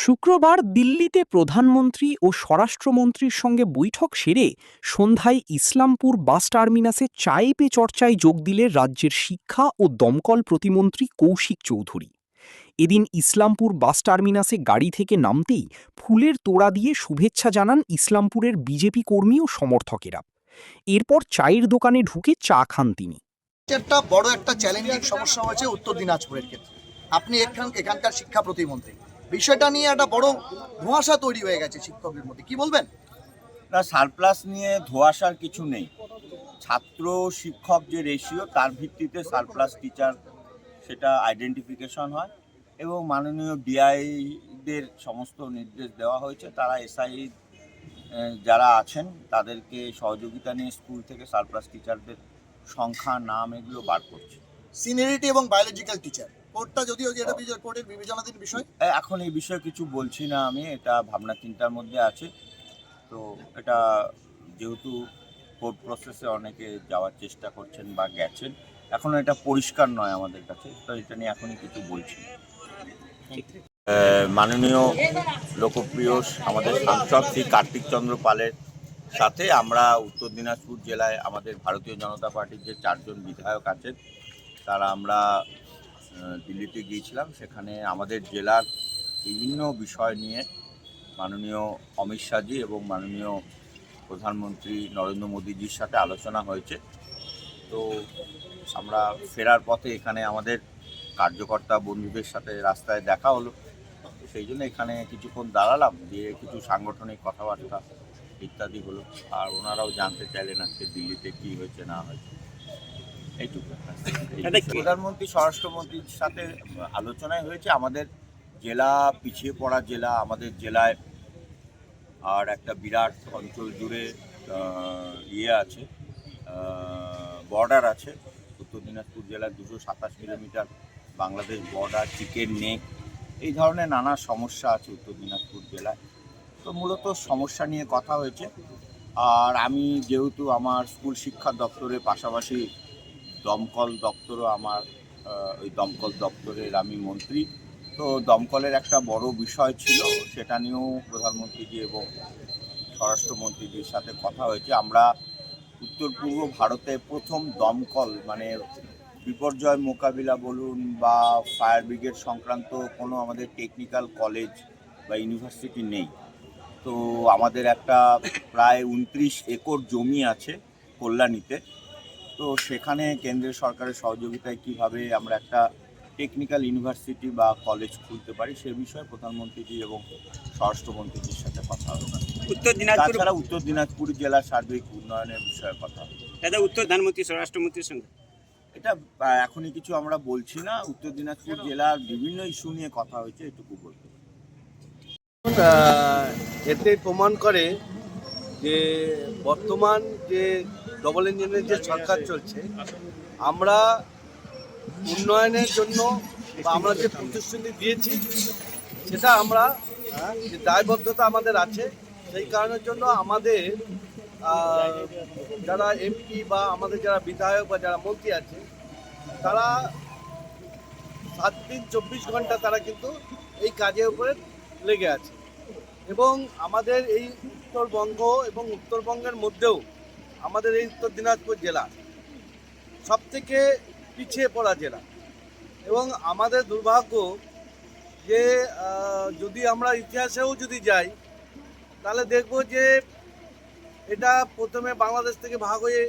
শুক্রবার দিল্লিতে প্রধানমন্ত্রী ও স্বরাষ্ট্রমন্ত্রীর সঙ্গে বৈঠক সেরে সন্ধ্যায় ইসলামপুর বাস টার্মিনাসে চায়ে পে চর্চায় যোগ দিলেন রাজ্যের শিক্ষা ও দমকল প্রতিমন্ত্রী কৌশিক চৌধুরী। এদিন ইসলামপুর বাস টার্মিনাসে গাড়ি থেকে নামতেই ফুলের তোড়া দিয়ে শুভেচ্ছা জানান ইসলামপুরের বিজেপি কর্মী ও সমর্থকেরা। এরপর চায়ের দোকানে ঢুকে চা খান তিনি। একটা বড় একটা চ্যালেঞ্জিং সমস্যা হয়েছে উত্তর দিনাজপুরের ক্ষেত্রে। আপনি এখানকার শিক্ষা প্রতিমন্ত্রী, বিষয়টা নিয়ে একটা বড় ধোঁয়াশা তৈরি হয়ে গেছে শিক্ষকদের মধ্যে, কি বলবেন? না, সারপ্লাস নিয়ে ধোঁয়াশার কিছু নেই। ছাত্র শিক্ষক যে রেশিও, তার ভিত্তিতে সারপ্লাস টিচার সেটা আইডেন্টিফিকেশন হয় এবং মাননীয় ডিআইদের সমস্ত নির্দেশ দেওয়া হয়েছে। তারা এসআই যারা আছেন তাদেরকে সহযোগিতা নিয়ে স্কুল থেকে সারপ্লাস টিচারদের সংখ্যা, নাম এগুলো বার করছে। সিনিয়রিটি এবং বায়োলজিক্যাল টিচার কোর্টটা যদিও এটা কোর্টের বিবেচনাধীন বিষয়, এখন এই বিষয়ে কিছু বলছি না আমি, এটা ভাবনা চিন্তার মধ্যে আছে। তো এটা যেহেতু কোর্ট প্রসেসে অনেকে যাওয়ার চেষ্টা করছেন বা গেছেন, এখনও এটা পরিষ্কার নয় আমাদের কাছে, তো এটা নিয়ে এখনই কিছু বলছি না। মাননীয় লোকপ্রিয় আমাদের সাংসদ শ্রী কার্তিক চন্দ্র পালের সাথে আমরা উত্তর দিনাজপুর জেলায় আমাদের ভারতীয় জনতা পার্টির যে 4 জন বিধায়ক আছেন তারা আমরা দিল্লিতে গিয়েছিলাম। সেখানে আমাদের জেলার বিভিন্ন বিষয় নিয়ে মাননীয় অমিত শাহজি এবং মাননীয় প্রধানমন্ত্রী নরেন্দ্র মোদীজির সাথে আলোচনা হয়েছে। তো আমরা ফেরার পথে এখানে আমাদের কার্যকর্তা বন্ধুদের সাথে রাস্তায় দেখা হলো, সেই জন্য এখানে কিছুক্ষণ দাঁড়ালাম, দিয়ে কিছু সাংগঠনিক কথাবার্তা ইত্যাদি হলো। আর ওনারাও জানতে চাইলেন আজকে দিল্লিতে কী হয়েছে না হয়েছে, এইটুকু। প্রধানমন্ত্রী স্বরাষ্ট্রমন্ত্রীর সাথে আলোচনায় হয়েছে। আমাদের জেলা পিছিয়ে পড়া জেলা, আমাদের জেলায় আর একটা বিরাট অঞ্চল জুড়ে আছে, বর্ডার আছে। উত্তর দিনাজপুর জেলার 227 kilometre Bangladesh border, chicken neck, এই ধরনের নানা সমস্যা আছে উত্তর দিনাজপুর জেলায়। তো মূলত সমস্যা নিয়ে কথা হয়েছে। আর আমি যেহেতু আমার স্কুল শিক্ষা দপ্তরের পাশাপাশি দমকল দপ্তরও আমার, ওই দমকল দপ্তরের আমি মন্ত্রী, তো দমকলের একটা বড় বিষয় ছিল, সেটা নিয়েও প্রধানমন্ত্রীজি এবং স্বরাষ্ট্রমন্ত্রীজির সাথে কথা হয়েছে। আমরা উত্তর পূর্ব ভারতে প্রথম দমকল, মানে বিপর্যয় মোকাবিলা বলুন বা ফায়ার ব্রিগেড সংক্রান্ত কোনো আমাদের টেকনিক্যাল কলেজ বা ইউনিভার্সিটি নেই। তো আমাদের একটা প্রায় 29 একর জমি আছে কল্যাণীতে। তো সেখানে কেন্দ্রীয় সরকারের সহযোগিতায় কিভাবে আমরা একটা টেকনিক্যাল ইউনিভার্সিটি বা কলেজ খুলতে পারি সে বিষয়ে প্রধানমন্ত্রীজি এবং স্বরাষ্ট্রমন্ত্রীজির সাথে কথা হবে। তাছাড়া উত্তর দিনাজপুর জেলার সার্বিক উন্নয়নের বিষয়ে কথা হবে। প্রধানমন্ত্রী স্বরাষ্ট্রমন্ত্রীর সঙ্গে এটা এখনই কিছু আমরা বলছি না। উত্তর দিনাজপুর জেলার বিভিন্ন ইস্যু নিয়ে কথা হয়েছে, এটুকু বলতে। এতে প্রমাণ করে যে বর্তমান যে ডবল ইঞ্জিনের যে সরকার চলছে, আমরা উন্নয়নের জন্য বা আমরা যে প্রতিশ্রুতি দিয়েছি সেটা আমরা যে দায়বদ্ধতা আমাদের আছে, সেই কারণের জন্য আমাদের যারা এমপি বা আমাদের যারা বিধায়ক বা যারা মন্ত্রী আছে তারা 7 দিন 24 ঘন্টা তারা কিন্তু এই কাজের উপরে লেগে আছে। এবং আমাদের এই উত্তরবঙ্গ এবং উত্তরবঙ্গের মধ্যেও আমাদের এই উত্তর দিনাজপুর জেলা সবথেকে পিছিয়ে পড়া জেলা। এবং আমাদের দুর্ভাগ্য যে যদি আমরা ইতিহাসেও যদি যাই তাহলে দেখব যে এটা প্রথমে বাংলাদেশ থেকে ভাগ হয়ে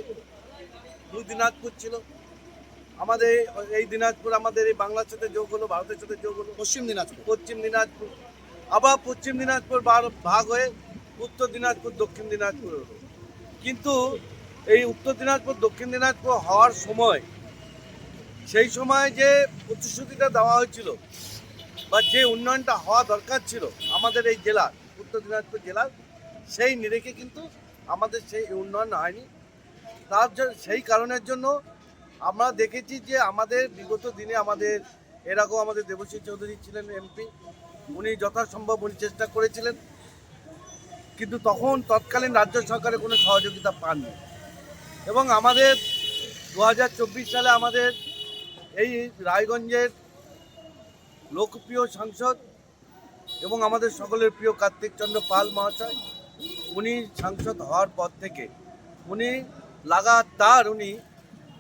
2 দিনাজপুর ছিল। আমাদের এই দিনাজপুর আমাদের এই বাংলার সাথে যোগ হলো, ভারতের সাথে যোগ হলো পশ্চিম দিনাজপুর, আবার পশ্চিম দিনাজপুর ভাগ হয়ে উত্তর দিনাজপুর, দক্ষিণ দিনাজপুর হলো। কিন্তু এই উত্তর দিনাজপুর দক্ষিণ দিনাজপুর হওয়ার সময়, সেই সময় যে প্রতিশ্রুতিটা দেওয়া হয়েছিল বা যে উন্নয়নটা হওয়া দরকার ছিল আমাদের এই জেলার, উত্তর দিনাজপুর জেলার, সেই নিরেখে কিন্তু আমাদের সেই উন্নয়ন হয়নি। সেই কারণের জন্য আমরা দেখেছি যে আমাদের বিগত দিনে আমাদের এরকম আমাদের দেবশ্রী চৌধুরী ছিলেন এমপি, উনি যথাসম্ভব উনি চেষ্টা করেছিলেন, কিন্তু তখন তৎকালীন রাজ্য সরকারের কোনো সহযোগিতা পাননি। এবং আমাদের 2024 সালে আমাদের এই রায়গঞ্জের লোকপ্রিয় সাংসদ এবং আমাদের সকলের প্রিয় কার্তিক চন্দ্র পাল মহাশয়, উনি সাংসদ হওয়ার পর থেকে উনি লাগাতার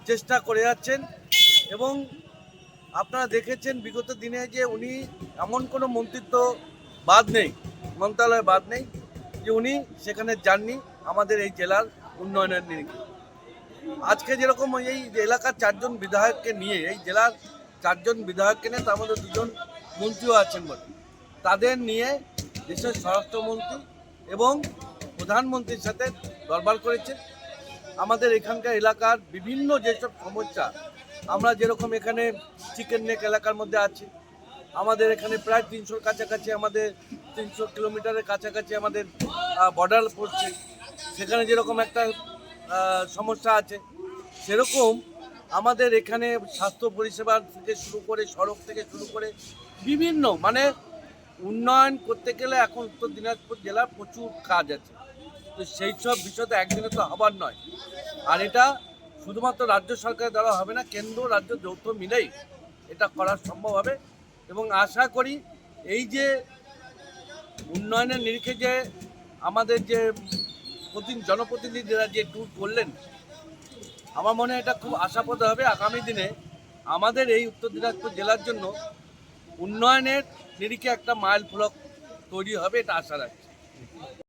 চেষ্টা করে যাচ্ছেন। এবং আপনারা দেখেছেন বিগত দিনে যে উনি এমন কোনো মন্ত্রণালয় বাদ নেই যে উনি সেখানে যাননি আমাদের এই জেলার উন্নয়নের নিরিখে। আজকে যেরকম এই এলাকার এই জেলার 4 জন বিধায়ককে নিয়ে তার মধ্যে 2 জন মন্ত্রীও আছেন বলে, তাদের নিয়ে দেশের স্বরাষ্ট্রমন্ত্রী এবং প্রধানমন্ত্রীর সাথে দরবার করেছেন। আমাদের এখানকার এলাকার বিভিন্ন যেসব সমস্যা, আমরা যেরকম এখানে চিকেন নেক এলাকার মধ্যে আছি, আমাদের এখানে প্রায় 300 কাছাকাছি, আমাদের 300 কিলোমিটারের কাছাকাছি আমাদের বর্ডার পড়ছে, সেখানে যেরকম একটা সমস্যা আছে, সেরকম আমাদের এখানে স্বাস্থ্য পরিষেবা থেকে শুরু করে, সড়ক থেকে শুরু করে বিভিন্ন উন্নয়ন করতে গেলে এখন উত্তর দিনাজপুর জেলার প্রচুর কাজ আছে। তো সেই সব বিষয় তো একদিনে তো হবার নয়, আর এটা শুধুমাত্র রাজ্য সরকারের দ্বারা হবে না, কেন্দ্র রাজ্য যৌথ মিলেই এটা করা সম্ভব হবে। এবং আশা করি এই যে উন্নয়নের নিরিখে যে আমাদের যে জনপ্রতিনিধিরা যে ট্যুর করলেন, আমার মনে হয় এটা খুব আশাপ্রদ হবে। আগামী দিনে আমাদের এই উত্তর দিনাজপুর জেলার জন্য উন্নয়নের নিরিখে একটা মাইল ফলক তৈরি হবে, এটা আশা রাখছি।